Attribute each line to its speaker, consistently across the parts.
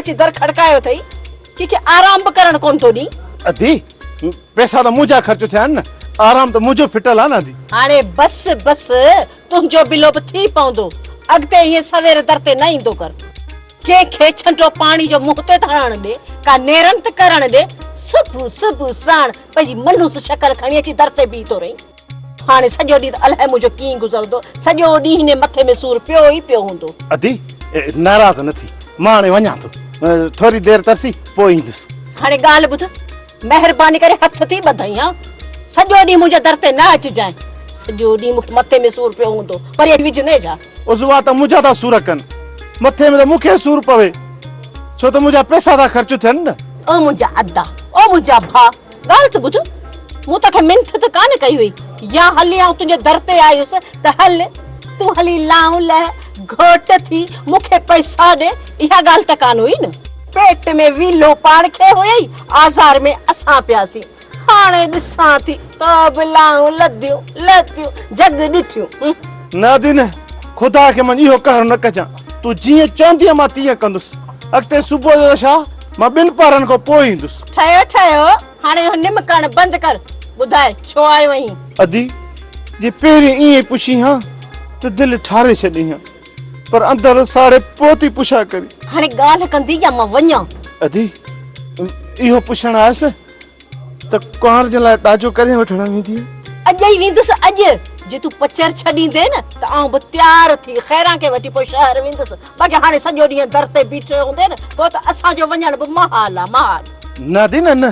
Speaker 1: अची दर खड़कायो थई कि आराम भी करण कोन तो दी।
Speaker 2: अदी पैसा तो मुझा खर्च थिया न, आराम तो मुझो फिटल आ न अदी।
Speaker 1: हाणे बस बस तुंजो बिलो भी थी पवंदो, अगते ये सवेरे दर ते न इंदो कर। के खे छंटो पानी जो मुंह ते हणण दे, का नेरंत करण दे, सुबह सुबह साण पंहिंजी मनुस शक्ल खणी अची दर ते बीठो रही। हाणे सॼो ॾींहुं अलाए मुंहिंजो कीअं गुज़रंदो, सॼो ॾींहुं हिन मथे में सूर पियो ई पियो हूंदो।
Speaker 2: अदी नाराज़ न थी, मां हाणे वञा थो, थोरी देरि तरसी पोइ ईंदुसि।
Speaker 1: हाणे ॻाल्हि ॿुध, महिरबानी करे हथ थी ॿधाई हा, सॼो ॾींहुं मुंहिंजे दर ते न अचिजांइ। सॼो ॾींहुं मूंखे मथे में सूर पियो हूंदो, पर विझंदे जा।
Speaker 2: उज़वा त मुंहिंजा था सूर कनि, मथे में त मूंखे सूर पवे, छो त मुंहिंजा पैसा था ख़र्च थियनि न।
Speaker 1: ओ मुंहिंजा अदा, ओ मुंहिंजा भाउ, ॻाल्हि त ॿुध, मूं तोखे मिंथ त कान कई हुई, या हली आऊं तुंहिंजे दर ते आयुसि त हल तूं हली लाऊं लह घोट थी मूंखे पैसा ॾे, इहा ॻाल्हि त कान हुई न। पेट में विलो पाण खे हुई, आज़ार में असां पियासीं। हाणे ॾिसां थी त बि लाऊं लदियूं लदियूं जग ॾिठियूं।
Speaker 2: न दी न, ख़ुदा खे मन इहो कहर न कजां, तूं जीअं चवंदीअ मां तीअं कंदुसि। अॻिते सुबुह जो छा मां 2 पहरनि खां पोइ ईंदुसि।
Speaker 1: ठहियो ठहियो, हाणे इहो निम करण बंदि कर। ॿुधाए छो आयो आहीं?
Speaker 2: अदी जे पहिरीं ईअं पुछी हा त दिलि ठारे छॾी हा, पर अंदरि साड़े पोइ थी पुछा करी।
Speaker 1: हाणे ॻाल्हि कंदी या मां वञां?
Speaker 2: अदी इहो पुछण आयसि त कुंवार जे लाइ ॾाजो करे वठण वेंदी।
Speaker 1: अॼु ई वेंदुसि, अॼु जे तूं पचर छॾींदे न त आउं बि तयार थी खैरा खे वठी पोइ शहर वेंदुसि। बाक़ी हाणे सॼो ॾींहुं दर ते बीठो हूंदे न, पोइ त असांजो वञण बि महाल आहे, महाल।
Speaker 2: न दी न न,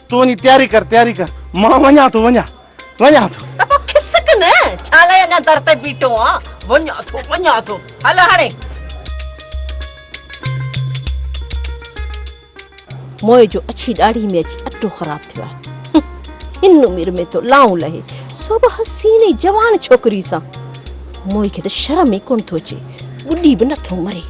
Speaker 2: तूं वञी तयारी कर, मां वञा थो।
Speaker 1: त पोइ खिसक न, छा लाइ अञा दर ते बीठो आहे? वञा थो हल। हाणे मोए जो अछी ॾाढ़ी में अची अटो ख़राब थियो आहे। हिन उमिरि में तो लाऊं लहे, सो बि हसीन जवान छोकिरी सां। मोए खे त शर्म ई कोन थो अचे, ॿुॾी बि नथो मरे।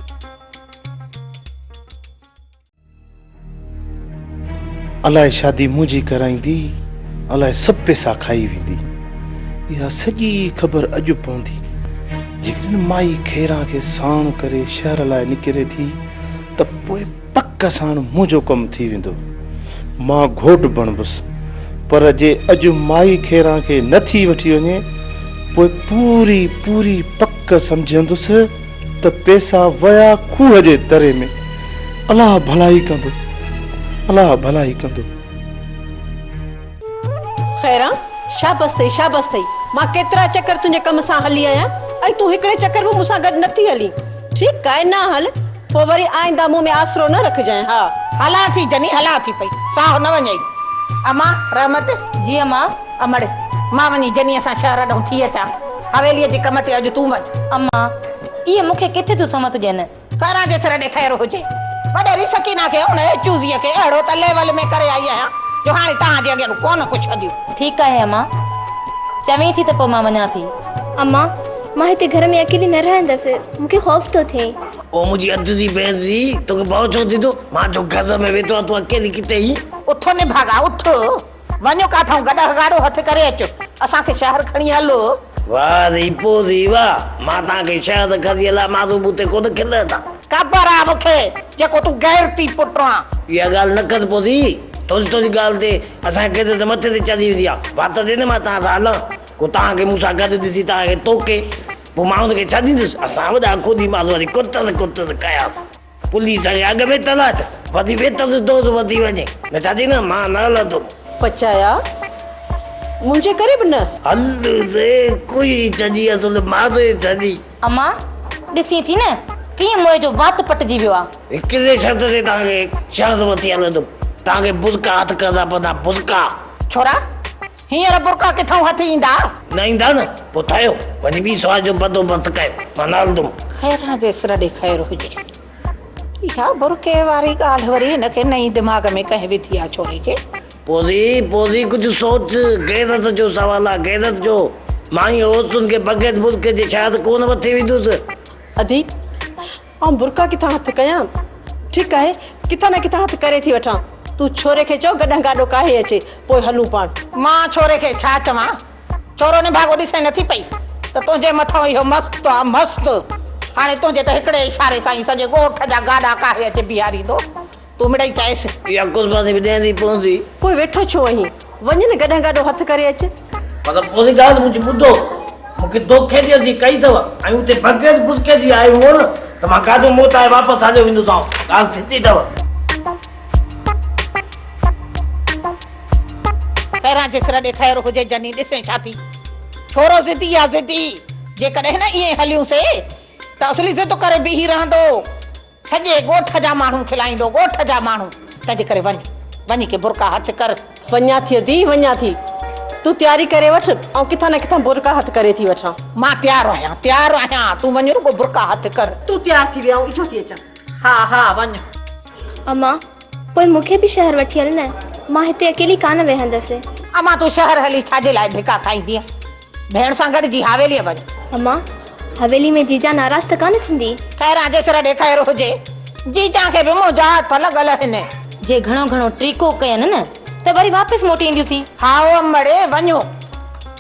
Speaker 2: अलाए शादी मुंहिंजी कराईंदी, अलाए सभु पैसा खाई वेंदी। इहा सॼी ख़बर अॼु पवंदी। जेकॾहिं माई खेरा खे साण करे शहर लाइ निकिरे थी त पोइ पक साण मुंहिंजो कमु थी वेंदो। मां घोट बणबुसि, पर जे अॼु माई खेरा खे नथी वठी वञे, पोइ पूरी पूरी पक सम्झंदुसि त पैसा वया खूह जे दरे में। अलाह भलाई कंदो, अलाह भलाई कंदो।
Speaker 1: खैरा शाबस अथई, मां केतिरा चक्कर तुंहिंजे कम सां हली आहियां, ऐं तूं हिकिड़े चक्कर बि मूंसां गॾु नथी हली। ठीकु आहे, न हल, पोइ वरी आईंदा मुंह में आसरो न रखजांइ। हा
Speaker 3: हला थी जनी, हला थी पई, साह न वञई। अम्मा रहमत।
Speaker 4: जी अम्मा।
Speaker 3: अमड़ मां वञी जनी असां शहर ॾांहुं थी अचां, हवेलीअ जे कम ते अॼु तूं वञ।
Speaker 4: अम्मा इहे मूंखे किथे तूं समत ॾियनि?
Speaker 3: खैरा जे सिर ॾे खैर हुजे। वॾेरी सकीना खे उन चूज़ीअ खे अहिड़ो त लेवल में करे आई आहियां जो हाणे तव्हांजे अॻियां कोन कुझु हलियो।
Speaker 4: ठीकु आहे अम्मा, चवें थी त पोइ मां वञा थी।
Speaker 5: अम्मा मां हिते घर में अकेली न रहंदसि, मूंखे ख़ौफ़ थो थिए।
Speaker 6: ओ मुझी अध दी बेजी तोके भाव छो दीदो? मां जो घर में वेठो आ, तू अकेली किथे ही?
Speaker 3: उथ ने भागा, उठ वञो काथां गॾ गाड़ो हथ करे अचो, असांखे शहर खणी हलो।
Speaker 6: वाह री पोजी वाह, मां ताके शहर खणी हला, मां तो बुते कोन खिलदा।
Speaker 3: ख़बर आ मूंखे जेको तू गैरती पुट आ।
Speaker 6: इहा ॻाल्हि न कर पोजी, थोरी ॻाल्हि ते असांखे केतिरे त मथे ते चढ़ी वेंदी आहे। बात ॾे न, मां तव्हां सां हलां, को तव्हांखे मूंसां गॾु ॾिसी तव्हांखे तोके, पोइ मां हुनखे छॾींदुसि। असां वॾा खुदीमास वरी कुतर कयासीं। पुलिस खे अॻ में तलाश वधी वेतसि दोस्त वधी वञे, न छाती न मां न हलंदुमि।
Speaker 1: पचाया मुंहिंजे करे बि न
Speaker 6: हल से कोई छॾी असुल मां छॾी।
Speaker 4: अम्मा ॾिसी थी न कीअं मोए जो वात पटिजी वियो आहे।
Speaker 6: हिकिड़े शब्द ते तव्हांखे शहर वठी हलंदुमि। तव्हांखे बुरका हथ करदा पवंदा, बुरका।
Speaker 3: छोरा हींअर बुरका किथां हथ ईंदा?
Speaker 6: न ईंदा न, पोइ ठहियो वरी ॿी सुवाल जो बंदोबस्तु कयो, मां न हलंदुमि।
Speaker 3: खैरा जे सिर ॾे खैर हुजे। इहा बुरके वारी ॻाल्हि वरी हिनखे नई दिमाग़ में कंहिं विधी आहे छोरे खे।
Speaker 6: पोज़ी कुझु सोच, गैरत जो सवाल आहे, गैरत जो। मां इहो औरतुनि खे बग़ैर बुरके जे शायदि कोन वठी वेंदुसि।
Speaker 1: अदी ऐं बुरका किथां हथ कयां? ठीकु आहे, किथां न किथां हथ करे थी वठां। तूं छोरे खे चओ गॾु गाॾो काहे अचे, पोइ हलूं पाण।
Speaker 3: मां छोरे खे छा चवां? छोरो ने भागो ॾिसे नथी पई त तुंहिंजे मथां इहो मस्तु आहे, मस्तु। हाणे तुंहिंजे त हिकिड़े इशारे सां ई सॼे ॻोठ जा गाॾा काहे अचे बीहारींदो तूं मिड़ई चएसि
Speaker 6: या कुझु पासे बि ॾियंदी पवंदी
Speaker 1: पोइ वेठो छो आहीं वञ न गॾा गॾो हथ करे अच
Speaker 6: पर पोइ ॻाल्हि मुंहिंजी ॿुधो मूंखे दोखे जी अची कई अथव ऐं हुते बग़ैर फुसके जी आयो हो न त मां गाॾो मोटाए वापसि हलियो वेंदोसांव ॻाल्हि सिधी अथव
Speaker 3: पहिरां जेसर ॾेखारियो हुजे जनी ॾिसे छा थी छोरो ज़िदी आहे ज़िदी जेकॾहिं न ईअं हलियूंसीं त असली ज़िद करे बीही रहंदो सॼे ॻोठ जा माण्हू खिलाईंदो ॻोठ जा माण्हू तंहिंजे करे वञी के बुरका हथ कर
Speaker 1: वञा थी दी वञा थी तूं तयारी करे वठ ऐं किथां न किथां बुरका हथ करे थी वठां
Speaker 3: मां तयारु आहियां तूं वञ रुगो बुरका हथ कर
Speaker 1: तूं तयार थी विया इछो थी अचां
Speaker 3: हा वञ
Speaker 5: अम्मा पोइ मूंखे बि शहर वठी हल न मां हिते अकेली कान वेहंदसि
Speaker 3: अमां तूं शहर हली छाजे लाइ धिका खाईंदीअ भेण सां गॾिजी हवेलीअ वञ
Speaker 5: अम्मा हवेली में जीजा नाराज़ त कान थींदी
Speaker 3: खैर जेसर ॾेखारियो हुजे जीजा खे बि मुंहिंजा हथ लॻल आहिनि
Speaker 4: जे घणो घणो ट्रीको कयनि न त वरी वापसि मोटी ईंदियूंसीं
Speaker 3: हा अमड़े वञो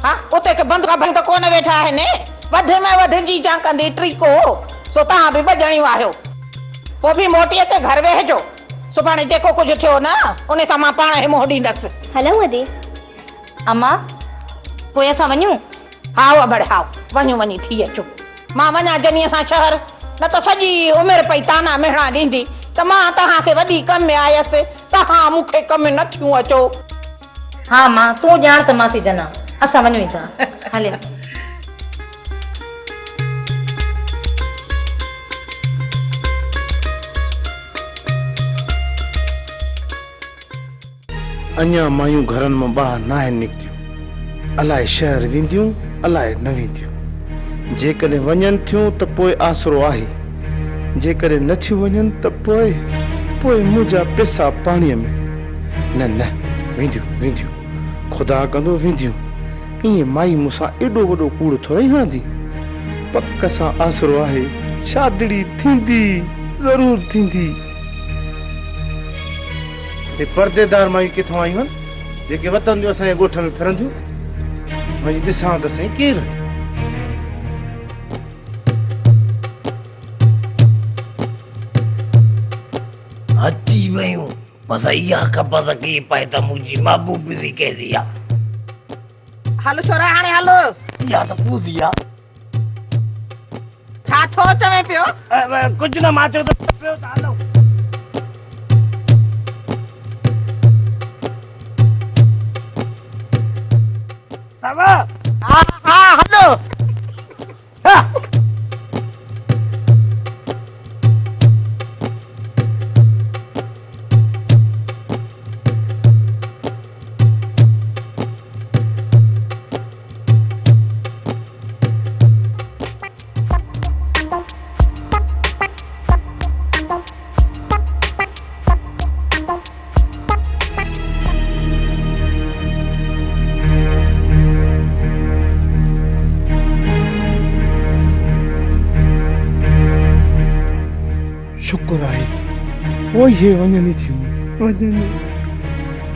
Speaker 3: हा उते के बंदूक भंग त कोन वेठा आहिनि वधि में वधि जीजा कंदी ट्रीको सो तव्हां बि भॼणियूं आहियो पोइ बि मोटी अचे घर वेहजो सुभाणे जेको कुझु थियो न उन सां मां पाण हिमो ॾींदसि
Speaker 5: हलूं अदी
Speaker 4: अम्मा पोइ असां वञूं
Speaker 3: हाओ अमड़े हाओ वञी थी अचो मां वञा जनीअ सां शहर न त सॼी उमिरि पई ताना मिहणा ॾींदी त मां तव्हांखे वॾी कम में आयसि तव्हां मूंखे कम नथियूं अचो
Speaker 4: हा मां तूं ॼाण त मां थी जना असां वञूं था हले
Speaker 2: अञा मायूं घरनि मां ॿाहिरि न आहिनि निकितियूं अलाए शहर वेंदियूं अलाए न वेंदियूं जेकॾहिं वञनि थियूं त पोइ आसरो आहे जेकॾहिं नथियूं वञनि त पोइ मुंहिंजा पैसा पाणीअ में न वेंदियूं ख़ुदा कंदो वेंदियूं ईअं माई मूंसां एॾो वॾो कूड़ थोरी हणंदी पक सां आसरो आहे शादड़ी थींदी ज़रूरु थींदी हे पर्देदार मायूं किथां आयूं आहिनि जेके वतंदियूं असांजे ॻोठ में फिरंदियूं वञी ॾिसां त साईं केरु
Speaker 6: अची वयूं बस इहा ख़बर की पाए त मुंहिंजी महबूबी बि कहिड़ी आहे
Speaker 3: हलो छोरा हाणे हलो
Speaker 6: इहा त पूरी आहे
Speaker 3: छा थो चवे पियो
Speaker 6: कुझु न मां चयो त पियो त हलो
Speaker 3: हा हलो
Speaker 2: शुक्र आहे पोइ हे वञनि थियूं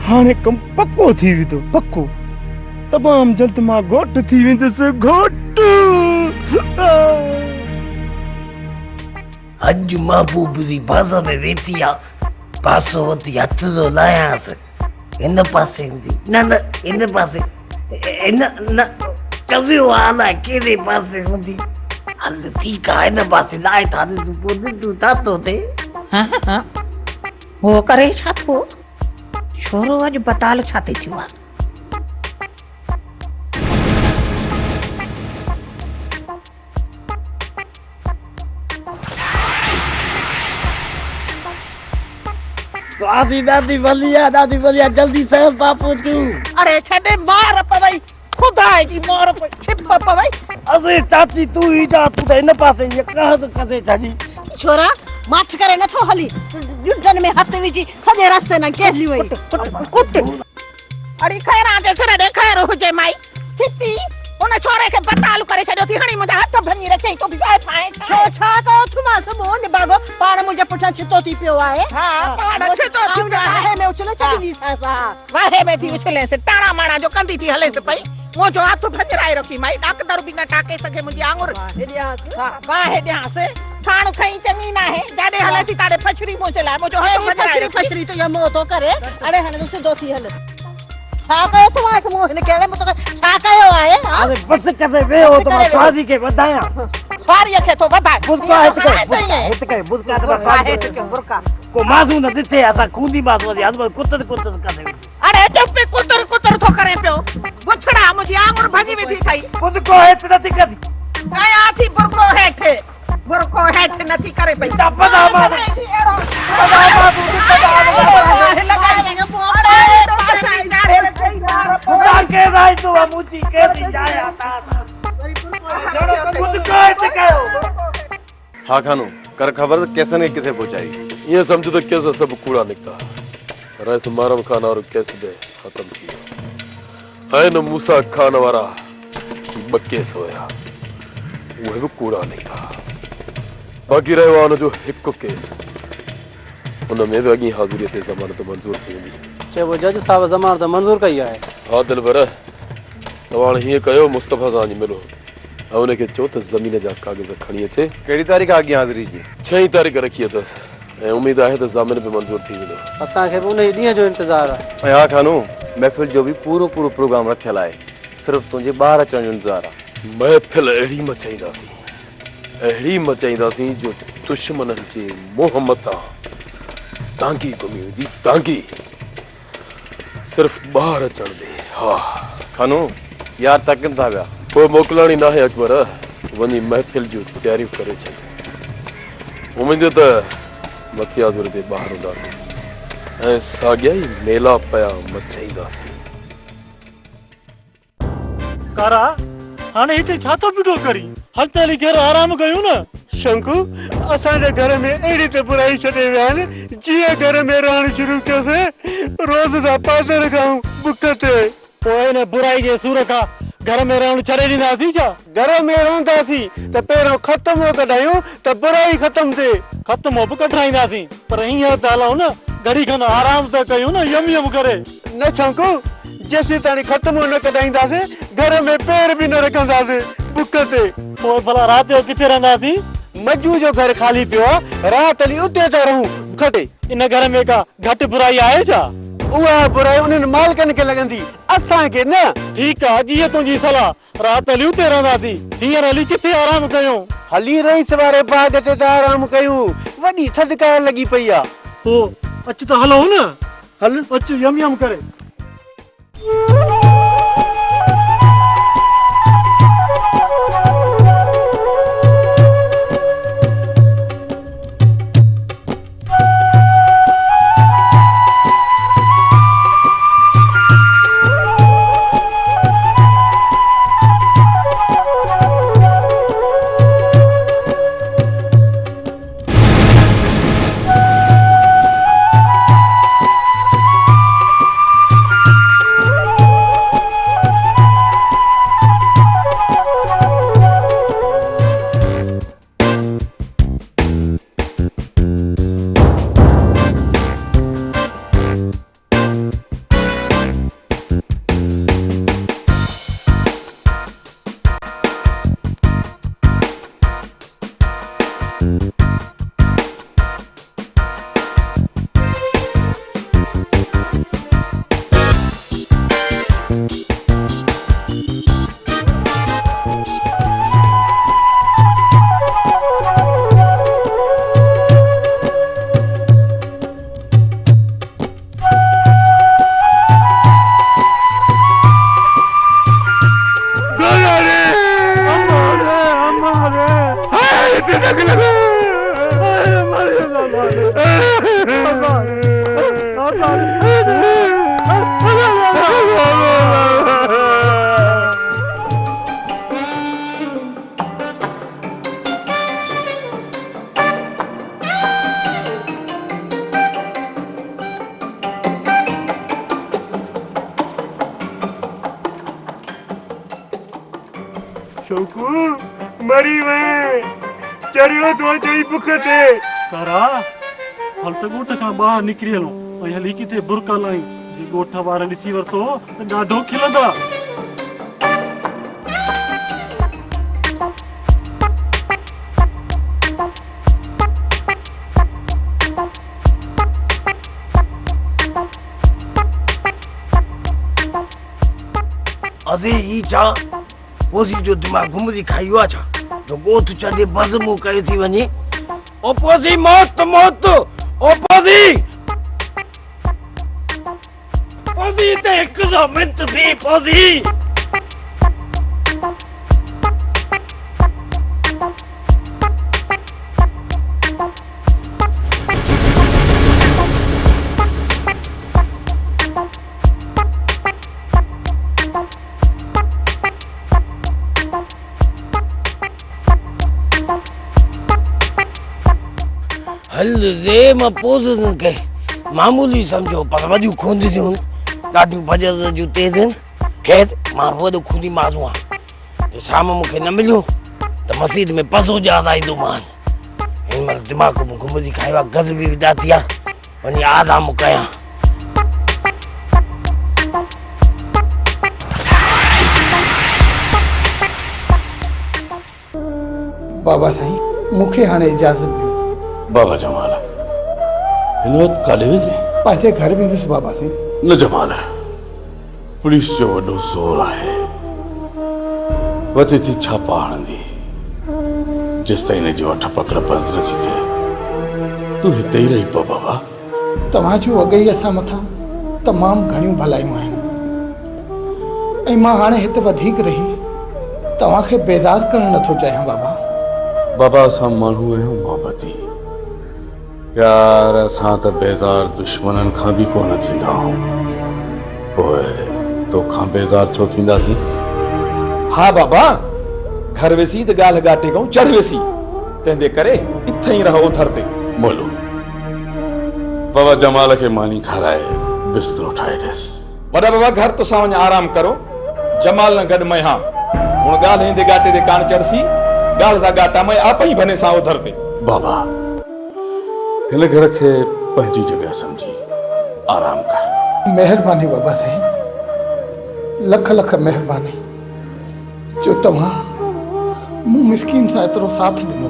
Speaker 2: हाणे कम पक्को थी वेंदो पक्को तमामु जल्द मां घोट थी वेंदुसि घोट
Speaker 6: अॼु महबूबी जी बाज़ में वेठी आहे पासो वठी हथ थो लायांसि हिन पासे हूंदी न हिन पासे न चवियो आहे अलाए कहिड़े पासे हूंदी हल ठीकु आहे हिन पासे लाए था ॾिसूं पोइ ॾिसूं छा थो थिए
Speaker 3: हो करे छा थो छोरो अॼु बताल छा थी थियो आहे
Speaker 6: दादी बलिया जल्दी सहस बापू तू
Speaker 3: अरे छॾे मार पवई खुदा जी मार पई छिप पवई
Speaker 6: अरे चाची तू ही जा तू त हिन पासे ये कहत कदे छाजी
Speaker 1: छोरा माठ करे नथो हली जुटन में हथ विझी सॼे रस्ते न केली वई
Speaker 3: कुत अड़ी खैरा जे सिर ॾेखार हुजे माई छिती उन छोरे खे बतालू करे छॾियो थी हणी मुंहिंजा हथ भञी रखई तो बि पाए
Speaker 1: छो छा कयो थू मां सब मोन बागो पाण मुंहिंजे पुठियां छितो थी पियो आहे
Speaker 3: हा पाण छितो थी
Speaker 1: आहे में उछले छॾी वीसा सा
Speaker 3: वाहे में थी उछले से टाणा माणा जो कंदी थी हले से पई मुंहिंजो हथ भॼराए रखी माई डॉक्टर बि न टाके सघे मुंहिंजी आङुर हा बाहि ॾियांसि साण खई चङी न आहे जाॾे हले थी ताॾे फछरी मुंहिंजे लाइ मुंहिंजो हथ भॼराए रखी
Speaker 1: फसरी तो यमो तो करे अड़े हने तो सिधो थी हल छा कयो तूं आस मूं हिन केड़े में तो छा कयो आहे हां
Speaker 6: अरे बस करे वे हो तो मैं शादी के बताया
Speaker 3: सारी खे तो वधाए
Speaker 6: बुरका हित के बुरका तो
Speaker 3: हेठ के बुरका
Speaker 6: को माज़ू न दिथे असा खूंदी माज़ू आज कुतर करे
Speaker 3: अरे चुप कुतर कुतर थो करे पियो बुछड़ा मुंहिंजी आङुर भॼी वेठी थई
Speaker 6: बुरको हित न दिखदी
Speaker 3: कया थी बुरको हेठ नथी करे पई
Speaker 6: बदा खुदा के राज तो मुझी के दी जाया ता खुद को हित कयो
Speaker 7: हाँ खानू कर खबर कैसे ने किथे पहुंचाई
Speaker 8: ये समझो तो कैसे सब कूड़ा निकता रईस मारम खान और कैसे दे खत्म किया है न मूसा खान वारा बक्के सोया वो भी कूड़ा निकता बाकी रहे वानो जो हिक्को केस उनमें भी अगी हाजिरी ते जमानत मंजूर थी वेंदी
Speaker 9: चे वो जज साहब जमानत मंजूर कई है
Speaker 8: हाँ दिलबर तवाण हिय कयो मुस्तफा सां वञी मिलो ऐं उनखे चओ त ज़मीन जा कागज़ खणी अचे
Speaker 7: केड़ी तारीख़ आगी हाजिरी जी
Speaker 8: 6 तारीख़ रखी अथसि ऐं उम्मीद आहे त ज़मीन बि मंजूर थी वेंदो
Speaker 9: असा के उन ॾींहं जो इंतजार है
Speaker 7: हाँ खानू महफिल जो भी पूरो प्रोग्राम रखियल है सिर्फ तुझे बाहर अचण जो इंतजार है
Speaker 8: महफ़िल अहिड़ी मचाईंदासीं जो दुश्मननि जे मुंह मथां टांगी घुमी वेंदी टांगी सिर्फ ॿाहिर अचण में हा
Speaker 7: खानू यार तकिन था पिया
Speaker 8: पोइ मोकिलणी नाहे अकबर वञी महफ़िल जूं तयारियूं करे छॾ उम्मीद त मथिया ज़ुर ते ॿाहिरि हूंदासीं ऐं साॻिया ई मेला पिया मचाईंदासीं
Speaker 10: कारा हाणे हिते छा थो बीठो करी हल ताली घर आराम कयूं न शंकु असांजे घर में अहिड़ी त बुराई छॾे विया आहिनि जीअं घर में रहण शुरू कयोसीं रोज़ जा पादर खाऊं बुख ते पोइ हिन बुराई जे सूर खां घर में रहण छॾे ॾींदासीं छा घर में रहंदासीं त पहिरियों ख़त्म कढायूं त बुराई ख़त्म थिए ख़त्म बि कढाईंदासीं पर हींअर त हलूं न घड़ी खनि आराम त कयूं न यम यम करे न शंकु जेसीं ताणी ख़त्म न कढाईंदासीं घर में पैर बि न रखंदासीं बुख ते पोइ भला राति जो किथे रहंदासीं मजू जो घर खाली पियो आहे राति हली उते था रहूं खटे इन घर में का घटि बुराई आहे छा उहा बुराई उन्हनि मालिकनि खे लॻंदी असांखे न ठीकु आहे जीअं तुंहिंजी सलाह राति हली उते रहंदासीं हींअर हली किथे आराम कयूं हली रईस वारे बाग ते त आराम कयूं वॾी थधिकार लॻी पई आहे पोइ अच त हलो न हल अच यम यम करे शौकू मरी मैं चरियो तो चई बुख ते करा हल त गोठ खां ॿाहिरि निकिरी हलो ऐं हली किथे बुरका लाई जे गोठ वारा ॾिसी वरितो त ॾाढो खिलंदा
Speaker 6: अरे ही चा पोसी जो दिमाग घुमदी खाई हुआ छा जो गोथ चढ़े बज़मू कयो थी वञे ओ पोसी मौत मौत ओ पोसी पोसी ते हिक दो मिंट भी पोसी हल रे मां पोज़ के मामूली समझो पर वॾियूं खूंदियूं ॾाढियूं भॼस जूं तेज़ आहिनि ख़ैर मां वॾो खूंदी माज़ू आहियां शाम मूंखे न मिलियो त मस्जिद में पसो ॼाणाईंदोमान हिन महिल दिमाग़ में घुमंदी खायो आहे गज़ बि विधाती आहे वञी आराम कयां
Speaker 2: बाबा साईं मूंखे हाणे इजाज़त ॾियो
Speaker 8: बाबा जमाल हिन वक़्तु काॾे वेंदे
Speaker 2: पंहिंजे घर वेंदुसि बाबा साईं
Speaker 8: न जमाल पुलिस जो वॾो ज़ोर आहे वधे थी छापा हणंदी जेसि ताईं हिन जी वठ पकड़ बंदि नथी थिए तूं हिते ई रही पओ बाबा
Speaker 2: तव्हांजो अॻेई असां मथां तमामु घणियूं भलायूं आहिनि ऐं मां हाणे हिते वधीक रही तव्हांखे बेज़ार करणु नथो चाहियां बाबा
Speaker 8: बाबा असां माण्हू आहियूं मोहबती यार असां त बेज़ार दुश्मननि खां बि कोन थींदा आहियूं पोइ तोखां बेज़ार छो थींदासीं
Speaker 11: हाँ बाबा घर वेसी त ॻाल्हि ॻाटे खां चढ़ वेसी तंहिंजे करे इथे ई रहो उथर ते
Speaker 8: बोलो बाबा जमाल खे मानी खाराए बिस्तरो ठाहे ॾेसि
Speaker 11: वॾा बाबा घर तुसां वञी आराम करो जमाल न गॾु महा हुन ॻाल्हि हिंदे ॻाटे ते कान चढ़सी ॻाल्हि था ॻाटा मैं आप ही बने सा उधर थे
Speaker 8: बाबा हिन घर खे पंहिंजी जॻह समझी आराम कर
Speaker 2: महिरबानी बाबा साईं लख लख महिरबानी जो तव्हां मूं मिस्कीन सां एतिरो साथ ॾिनो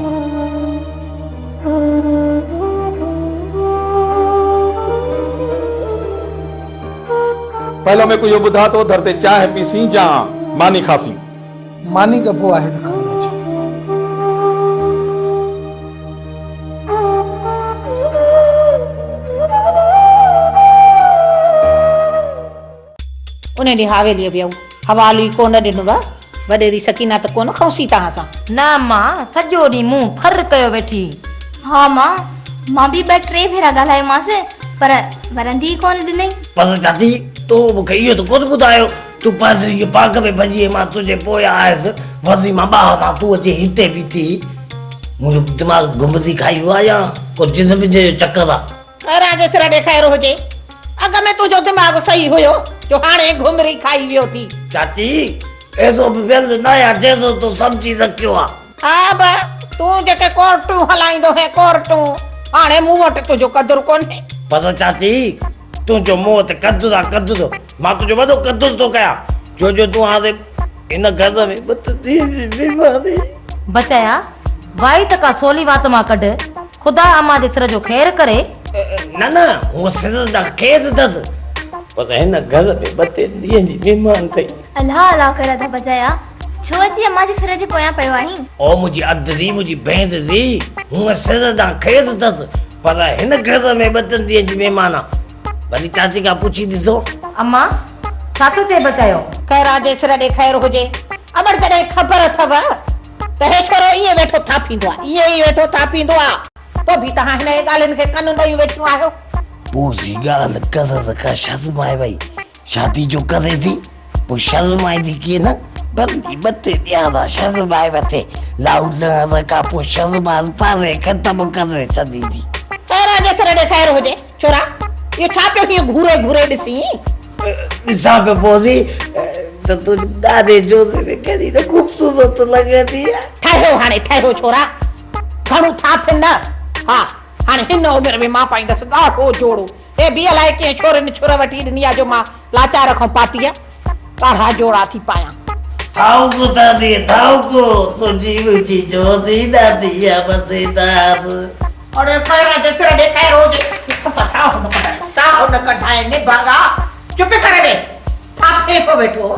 Speaker 11: पहलो मैं को यो ॿुधा तो उधर ते चाह पीसी जा मानी खासी
Speaker 2: मानी गबो आहे त खणी अच
Speaker 3: उन ॾींहुं हवेलीअ वियऊं हवालो ई कोन ॾिनो वॾेरी सकीना त कोन खौसी तव्हां सां
Speaker 4: ना मां सॼो ॾींहुं मुंहुं फर कयो वेठी
Speaker 5: हाँ मां बि 2-3 भेरा ॻाल्हायोमांसि पर वरंदी ई कोन ॾिनई
Speaker 6: पर चाची तो मूंखे इहो त कोन ॿुधायो तूं पंहिंजे इहो पाक में भॼी मां तुंहिंजे पोयां आयसि वरी मां ॿाहिरां तूं अचे हिते बीठी मुंहिंजो दिमाग़ घुमंदी खाई हुआ या को जिन बि जो चकर आहे
Speaker 3: राजे सिर ॾेखारियो हुजे अॻ में तुंहिंजो दिमाग़ सही हुयो जो हाणे घुमरी खाई वियो थी
Speaker 6: चाची ऐसो बि वेल न आहे जंहिंजो तूं सम्झी रखियो आहे
Speaker 3: हा बा तूं जेके कोर्टूं हलाईंदो है कोर्टूं हाणे मूं वटि तुंहिंजो क़दुरु कोन्हे
Speaker 6: पर चाची तुंहिंजो मुंहुं त क़दुरु आहे क़दुरु मां तुंहिंजो वॾो क़दुरु थो कयां जो तूं हाणे इन घर में बीमारी
Speaker 4: बचाया वाई त का सोली वात मां कढ खुदा अम्मा जे सिर जो ख़ैर करे
Speaker 6: न हूअ सिर जा ख़ैर अथसि पर हिन घर में 2 ॾींहंनि जी बीमार थई
Speaker 5: अल्लाह अल्लाह करे था बजाया छो अची अम्मा जे सिर जे पोयां पियो आहीं
Speaker 6: ओ मुंहिंजी अदरी मुंहिंजी भेण दी हूअ सिर जा ख़ैर अथसि पर हिन घर में 2 ॾींहंनि जी महिमान आहे भली चाची खां पुछी ॾिसो
Speaker 4: अम्मा छा थो चए बचायो
Speaker 3: खैरा जे सिर ॾेखारियो हुजे अमर जॾहिं ख़बर अथव त हे छोरो ईअं वेठो थापींदो आहे ईअं ई वेठो थापींदो आहे तो बि तव्हां हिन ॻाल्हियुनि खे कन ॾेई वेठियूं आहियो
Speaker 6: पोइ ॻाल्हि कर का शर्म आहे भई शादी जो करे थी पोइ शर्म ईंदी कीअं न भली 2 ॾियां शर्म आहे मथे लाउ न का पोइ शर्म पारे ख़तमु करे छॾी थी
Speaker 3: खैरा जे सिर ॾेखारियो हुजे छोरा इहो छा पियो हीअं घूरे घूरे ॾिसी
Speaker 6: ॾिसां पियो पोइ त तूं ॾाढे जोर में केॾी न ख़ूबसूरत लॻे थी
Speaker 3: ठहियो हाणे ठहियो छोरा घणो थाप न हा हाणे हिन उमिरि में मां पाईंदसि ॾाढो जोड़ो हे बि अलाए कीअं छोरनि छुर वठी ॾिनी आहे जो मां लाचार खां पाती आहे ॾाढा जोड़ा थी पायां
Speaker 6: थाउको दादी थाउको तुंहिंजी मुंहिंजी जोड़ी दादी आहे मज़ेदार
Speaker 3: अरे खैरा जे सिर ॾेखारियो हुजे साह न कढाए ने भागा चुप करे वे थापे को वेठो